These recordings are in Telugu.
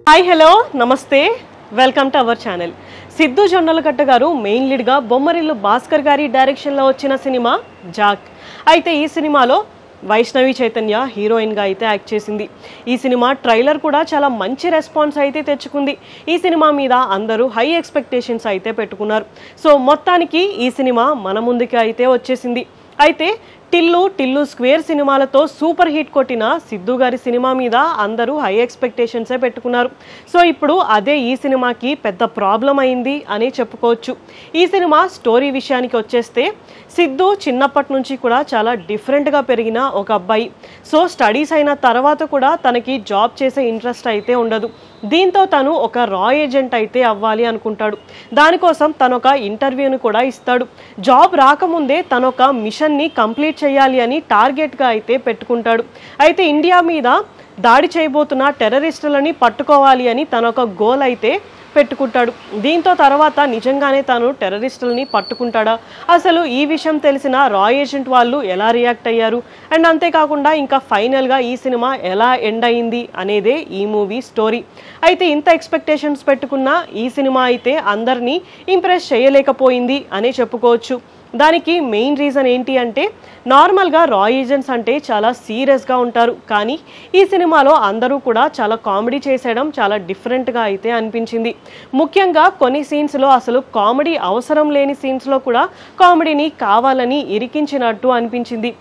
హాయ్ హలో నమస్తే welcome to our channel. Siddhu Jonnalagadda గారు మెయిన్ లీడ్గా బొమ్మరిల్లు భాస్కర్ గారి డైరెక్షన్లో వచ్చిన సినిమా జాక్. అయితే ఈ సినిమాలో వైష్ణవి చైతన్య హీరోయిన్గా అయితే యాక్ట్ చేసింది. ఈ సినిమా ట్రైలర్ కూడా చాలా మంచి రెస్పాన్స్ అయితే తెచ్చుకుంది. ఈ సినిమా మీద అందరూ హై ఎక్స్పెక్టేషన్స్ అయితే పెట్టుకున్నారు. సో మొత్తానికి ఈ సినిమా మన ముందుకి అయితే వచ్చేసింది. అయితే టిల్లు స్క్వేర్ సినిమాలతో సూపర్ హిట్ కొట్టిన సిద్ధు గారి సినిమా మీద అందరూ హై ఎక్స్పెక్టేషన్సే పెట్టుకున్నారు. సో ఇప్పుడు అదే ఈ సినిమాకి పెద్ద ప్రాబ్లం అయింది అని చెప్పుకోవచ్చు. ఈ సినిమా స్టోరీ విషయానికి వచ్చేస్తే సిద్ధు చిన్నప్పటి నుంచి కూడా చాలా డిఫరెంట్గా పెరిగిన ఒక అబ్బాయి. సో స్టడీస్ అయిన తర్వాత కూడా తనకి జాబ్ చేసే ఇంట్రెస్ట్ అయితే ఉండదు. దీంతో తను ఒక రా ఏజెంట్ అయితే అవ్వాలి అనుకుంటాడు. దానికోసం తను ఒక ఇంటర్వ్యూని కూడా ఇస్తాడు. జాబ్ రాకముందే తను ఒక మిషన్ని కంప్లీట్ చేయాలి అని టార్గెట్గా అయితే పెట్టుకుంటాడు. అయితే ఇండియా మీద దాడి చేయబోతున్న టెర్రరిస్టులని పట్టుకోవాలి అని తన ఒక గోల్ అయితే పెట్టుకుంటాడు. దీంతో తర్వాత నిజంగానే తాను టెర్రరిస్టులని పట్టుకుంటాడా, అసలు ఈ విషయం తెలిసిన రా ఏజెంట్ వాళ్ళు ఎలా రియాక్ట్ అయ్యారు, అండ్ అంతేకాకుండా ఇంకా ఫైనల్గా ఈ సినిమా ఎలా ఎండ్ అయింది అనేదే ఈ మూవీ స్టోరీ. అయితే ఇంత ఎక్స్పెక్టేషన్స్ పెట్టుకున్న ఈ సినిమా అయితే అందరినీ ఇంప్రెస్ చేయలేకపోయింది అనే చెప్పుకోవచ్చు. దానికి మెయిన్ రీజన్ ఏంటి అంటే నార్మల్గా రా ఏజెంట్స్ అంటే చాలా సీరియస్గా ఉంటారు, కానీ ఈ సినిమాలో అందరూ కూడా చాలా కామెడీ చేసేయడం చాలా డిఫరెంట్గా అయితే అనిపించింది. ముఖ్యంగా కొన్ని సీన్స్లో అసలు కామెడీ అవసరం లేని సీన్స్లో కూడా కామెడీని కావాలని ఇరికించినట్టు అనిపించింది.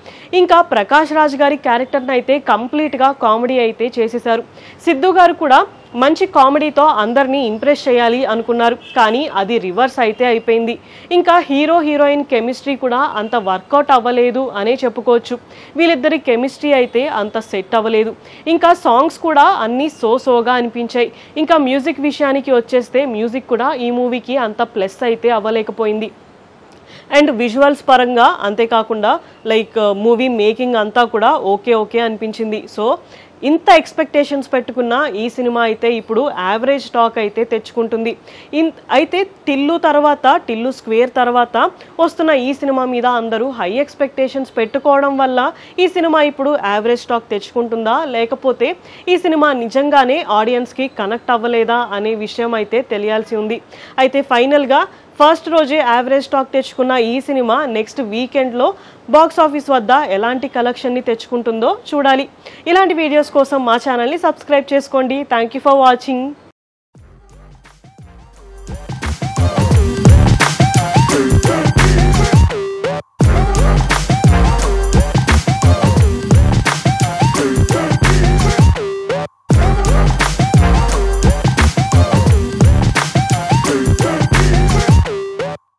ఇంకా ప్రకాష్ రాజ్ గారి క్యారెక్టర్ని అయితే కంప్లీట్గా కామెడీ అయితే చేసేశారు. సిద్ధు గారు కూడా మంచి కామెడీతో అందరినీ ఇంప్రెస్ చేయాలి అనుకున్నారు, కానీ అది రివర్స్ అయితే అయిపోయింది. ఇంకా హీరోయిన్ కెమిస్ట్రీ కూడా అంత వర్కౌట్ అవ్వలేదు అనే చెప్పుకోవచ్చు. వీళ్ళిద్దరి కెమిస్ట్రీ అయితే అంత సెట్ అవ్వలేదు. ఇంకా సాంగ్స్ కూడా అన్నీ సోగా అనిపించాయి. ఇంకా మ్యూజిక్ విషయానికి వచ్చేస్తే మ్యూజిక్ కూడా ఈ మూవీకి అంత ప్లస్ అయితే అవ్వలేకపోయింది. అండ్ విజువల్స్ పరంగా అంతేకాకుండా లైక్ మూవీ మేకింగ్ అంతా కూడా ఓకే అనిపించింది. సో ఇంత ఎక్స్పెక్టేషన్స్ పెట్టుకున్న ఈ సినిమా అయితే ఇప్పుడు యావరేజ్ టాక్ అయితే తెచ్చుకుంటుంది. అయితే టిల్లు స్క్వేర్ తర్వాత వస్తున్న ఈ సినిమా మీద అందరూ హై ఎక్స్పెక్టేషన్స్ పెట్టుకోవడం వల్ల ఈ సినిమా ఇప్పుడు యావరేజ్ టాక్ తెచ్చుకుంటుందా, లేకపోతే ఈ సినిమా నిజంగానే ఆడియన్స్కి కనెక్ట్ అవ్వలేదా అనే విషయం అయితే తెలియాల్సి ఉంది. అయితే ఫైనల్గా ఫస్ట్ రోజే యావరేజ్ టాక్ తెచ్చుకున్న ఈ సినిమా నెక్స్ట్ వీకెండ్లో బాక్స్ ఆఫీస్ వద్ద ఎలాంటి కలెక్షన్ని తెచ్చుకుంటుందో చూడాలి. ఇలాంటి వీడియోస్ కోసం మా ఛానల్ని సబ్స్క్రైబ్ చేసుకోండి. Thank you for watching.